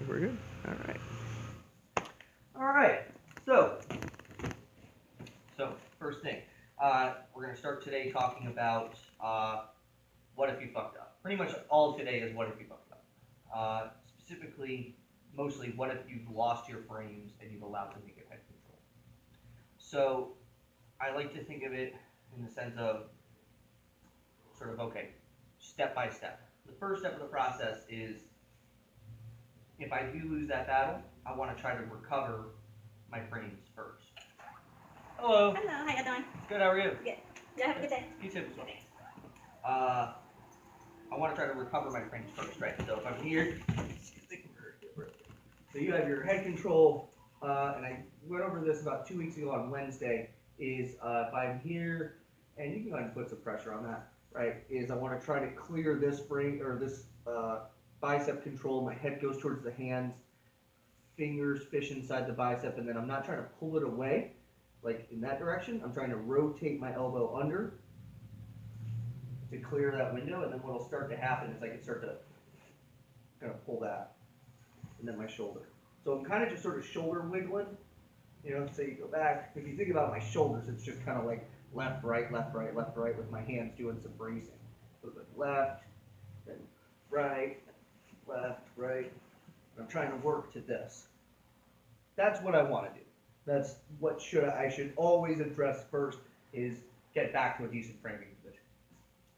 We're good. All right. All right. So first thing, we're gonna start today talking about what if you fucked up. Pretty much all of today is what if you fucked up. Specifically, mostly what if you've lost your frames and you've allowed them to get head control. So I like to think of it in the sense of sort of okay, step by step. The first step of the process is if I do lose that battle, I want to try to recover my frames first. Hello. Hello, how you doing? Good. How are you? Good. Yeah, have a good day. You too. I want to try to recover my frames first, right? So if I'm here, so you have your head control, and I went over this about 2 weeks ago on Wednesday. Is if I'm here, and you can go ahead and put some pressure on that, right? Is I want to try to clear this frame or this bicep control. My head goes towards the hands, fingers fish inside the bicep, and then I'm not trying to pull it away, like in that direction. I'm trying to rotate my elbow under to clear that window, and then what will start to happen is I can start to kind of pull that, and then my shoulder. So I'm kind of just sort of shoulder wiggling, so you go back. If you think about my shoulders, it's just kind of like left, right, left, right, left, right with my hands doing some bracing. So then left, then right, left, right. And I'm trying to work to this. That's what I want to do. That's what I should always address first is get back to a decent framing position.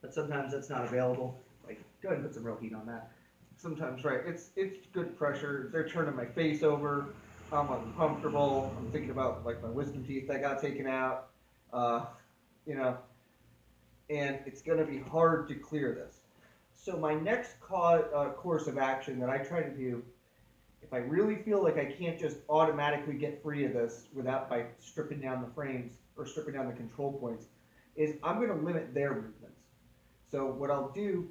But sometimes that's not available. Like, go ahead and put some real heat on that. Sometimes, right, it's good pressure. They're turning my face over. I'm uncomfortable. I'm thinking about like my wisdom teeth that got taken out. And it's going to be hard to clear this. So my next course of action that I try to do, if I really feel like I can't just automatically get free of this by stripping down the frames or stripping down the control points, is I'm going to limit their movements. So what I'll do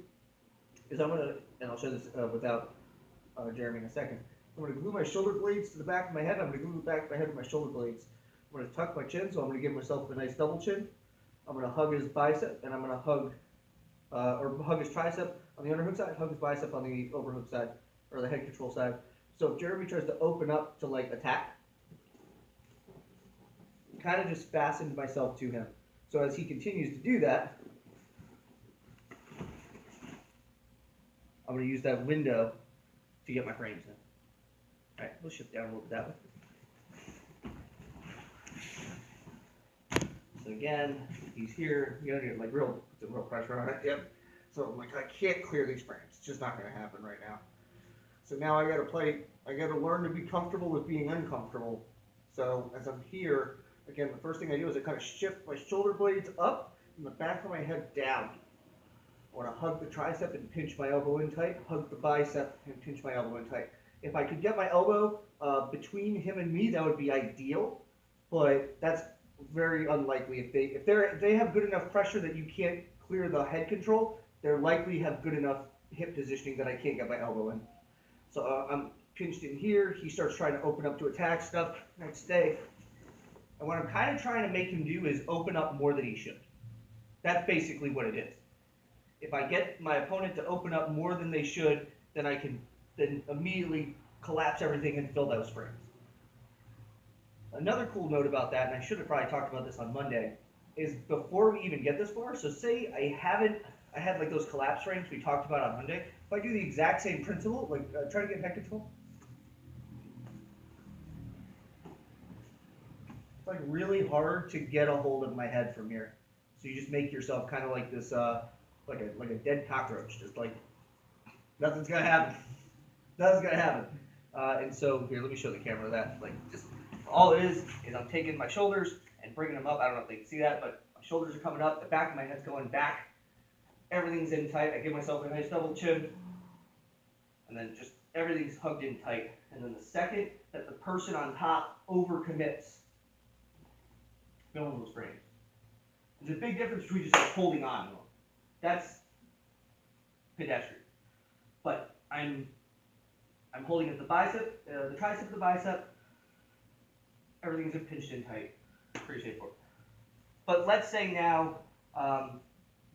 is and I'll show this without Jeremy in a second. I'm going to glue my shoulder blades to the back of my head. I'm going to glue the back of my head with my shoulder blades. I'm going to tuck my chin, so I'm going to give myself a nice double chin. I'm going to hug his bicep, and I'm going to hug his tricep on the underhook side, hug his bicep on the overhook side, or the head control side. So if Jeremy tries to open up to like attack, kind of just fastened myself to him. So as he continues to do that, I'm going to use that window to get my frames in. All right, we'll shift down a little bit that way. So again, he's here. You gotta get like put some real pressure on it. Yep. So I'm like, I can't clear these frames. It's just not going to happen right now. So now I got to learn to be comfortable with being uncomfortable. So as I'm here, again, the first thing I do is I kind of shift my shoulder blades up and the back of my head down. I want to hug the tricep and pinch my elbow in tight, hug the bicep and pinch my elbow in tight. If I could get my elbow between him and me, that would be ideal, but that's very unlikely. If they have good enough pressure that you can't clear the head control, they're likely have good enough hip positioning that I can't get my elbow in. So I'm pinched in here. He starts trying to open up to attack stuff. Next day, and what I'm kind of trying to make him do is open up more than he should. That's basically what it is. If I get my opponent to open up more than they should, then I can then immediately collapse everything and fill those frames. Another cool note about that, and I should have probably talked about this on Monday, is before we even get this far, so say I had like those collapse frames we talked about on Monday. If I do the exact same principle, like try to get head control. It's like really hard to get a hold of my head from here. So you just make yourself kind of like this, like a dead cockroach, just like nothing's gonna happen. Nothing's gonna happen. And so here, let me show the camera that. Like just all it is I'm taking my shoulders and bringing them up. I don't know if they can see that, but my shoulders are coming up. The back of my head's going back. Everything's in tight. I give myself a nice double chin, and then just everything's hugged in tight. And then the second that the person on top overcommits, filling those frames. There's a big difference between just like holding on to them. That's pedestrian. But I'm holding at the bicep, the tricep of the bicep. Everything's pinched in tight. Pretty straightforward. But let's say now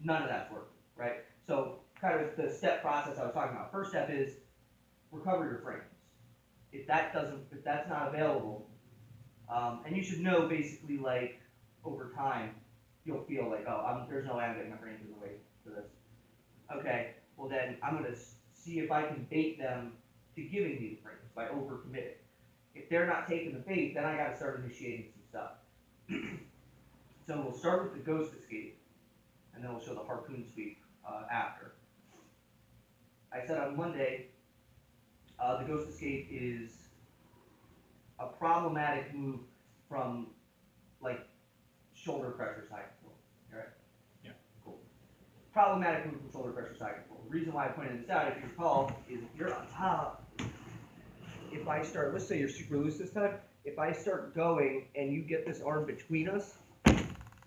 none of that's working, right? So kind of the step process I was talking about. First step is recover your frames. if that's not available, and you should know basically like over time, you'll feel like, oh, there's no way I'm getting my brain through the weight for this. Okay, well then I'm gonna see if I can bait them to giving me the frames by overcommitting. If they're not taking the bait, then I gotta start initiating some stuff. So we'll start with the ghost escape, and then we'll show the harpoon sweep after. I said on Monday, the ghost escape is a problematic move from like shoulder pressure side control. All right? Yeah. Cool. Problematic move from shoulder pressure side control. The reason why I pointed this out, if you recall, is if you're on top, if I start, let's say you're super loose this time, if I start going and you get this arm between us,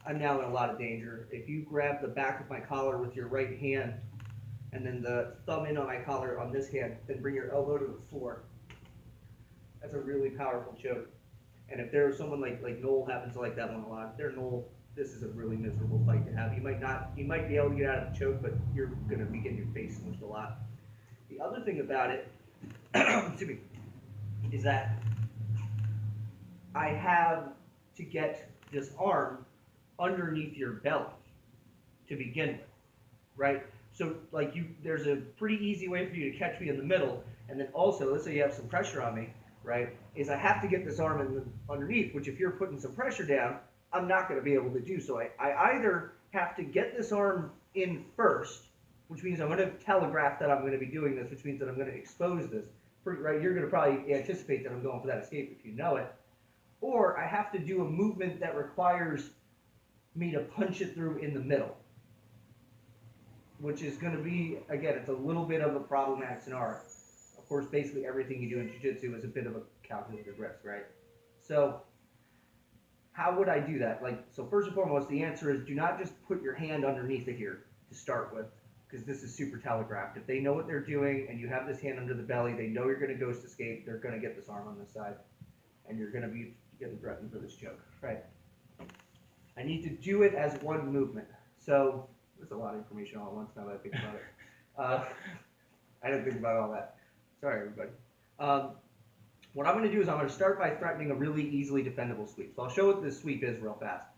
I'm now in a lot of danger. If you grab the back of my collar with your right hand and then the thumb in on my collar on this hand, then bring your elbow to the floor. That's a really powerful choke. And if there's someone like Noel happens to like that one a lot, if they're Noel, this is a really miserable fight to have. You might be able to get out of the choke, but you're gonna be getting your face smushed a lot. The other thing about it, excuse me, is that I have to get this arm underneath your belly to begin with, right? So like there's a pretty easy way for you to catch me in the middle, and then also, let's say you have some pressure on me, right? Is I have to get this arm underneath, which if you're putting some pressure down, I'm not going to be able to do. So I either have to get this arm in first, which means I'm going to telegraph that I'm going to be doing this, which means that I'm going to expose this, right? You're going to probably anticipate that I'm going for that escape if you know it. Or I have to do a movement that requires me to punch it through in the middle, which is going to be, again, it's a little bit of a problematic scenario. Of course, basically everything you do in jiu-jitsu is a bit of a calculated risk, right? So how would I do that? So first and foremost, the answer is do not just put your hand underneath it here to start with, because this is super telegraphed. If they know what they're doing and you have this hand under the belly, they know you're going to ghost escape, they're going to get this arm on this side, and you're going to be getting threatened for this choke, right? I need to do it as one movement. So there's a lot of information all at once now that I think about it. I didn't think about all that. Sorry, everybody. What I'm going to do is I'm going to start by threatening a really easily defendable sweep. So I'll show what this sweep is real fast.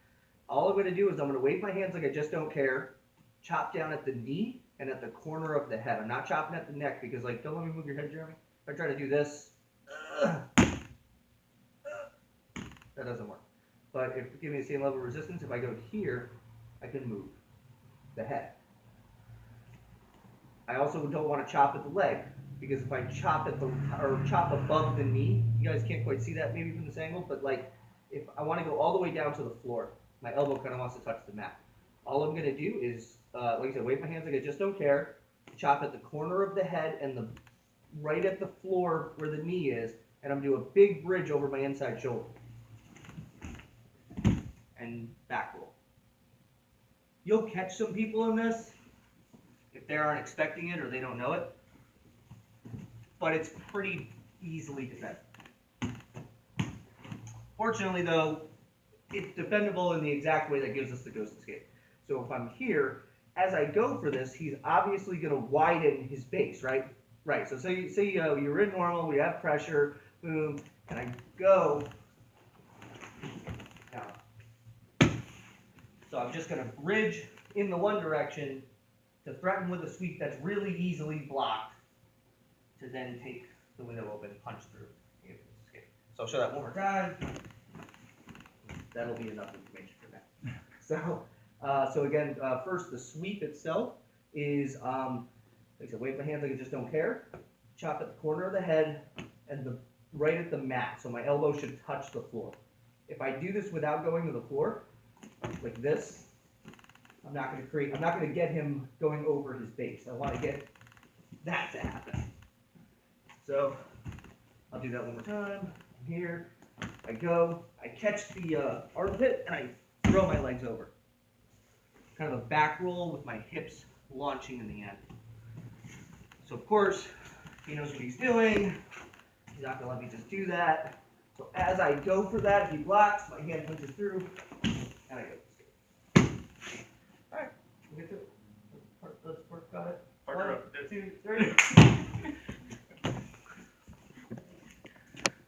All I'm going to do is I'm going to wave my hands like I just don't care, chop down at the knee and at the corner of the head. I'm not chopping at the neck because, don't let me move your head, Jeremy. If I try to do this, that doesn't work. But if you give me the same level of resistance, if I go here, I can move the head. I also don't want to chop at the leg, because if I chop chop above the knee, you guys can't quite see that maybe from this angle, but if I want to go all the way down to the floor, my elbow kind of wants to touch the mat. All I'm going to do is, like I said, wave my hands like I just don't care, chop at the corner of the head and right at the floor where the knee is, and I'm going to do a big bridge over my inside shoulder. And back roll. You'll catch some people in this if they aren't expecting it or they don't know it, but it's pretty easily defended. Fortunately, though, it's defendable in the exact way that gives us the ghost escape. So if I'm here, as I go for this, he's obviously going to widen his base, right? Right. So say you're in normal, we have pressure, boom, and I go down. So I'm just going to bridge in the one direction to threaten with a sweep that's really easily blocked to then take the window open, punch through, and get this escape. So I'll show that one more time. That'll be enough information for that. So again, first the sweep itself is, like I said, wave my hands like I just don't care. Chop at the corner of the head and right at the mat, so my elbow should touch the floor. If I do this without going to the floor, like this, I'm not going to get him going over his base. I want to get that to happen. So I'll do that one more time. I'm here, I go, I catch the armpit, and I throw my legs over. Kind of a back roll with my hips launching in the end. So of course, he knows what he's doing. He's not going to let me just do that. So as I go for that, he blocks, my hand punches through, and I go. Alright, we'll get to it. Let's work on it. 1, 2, 3.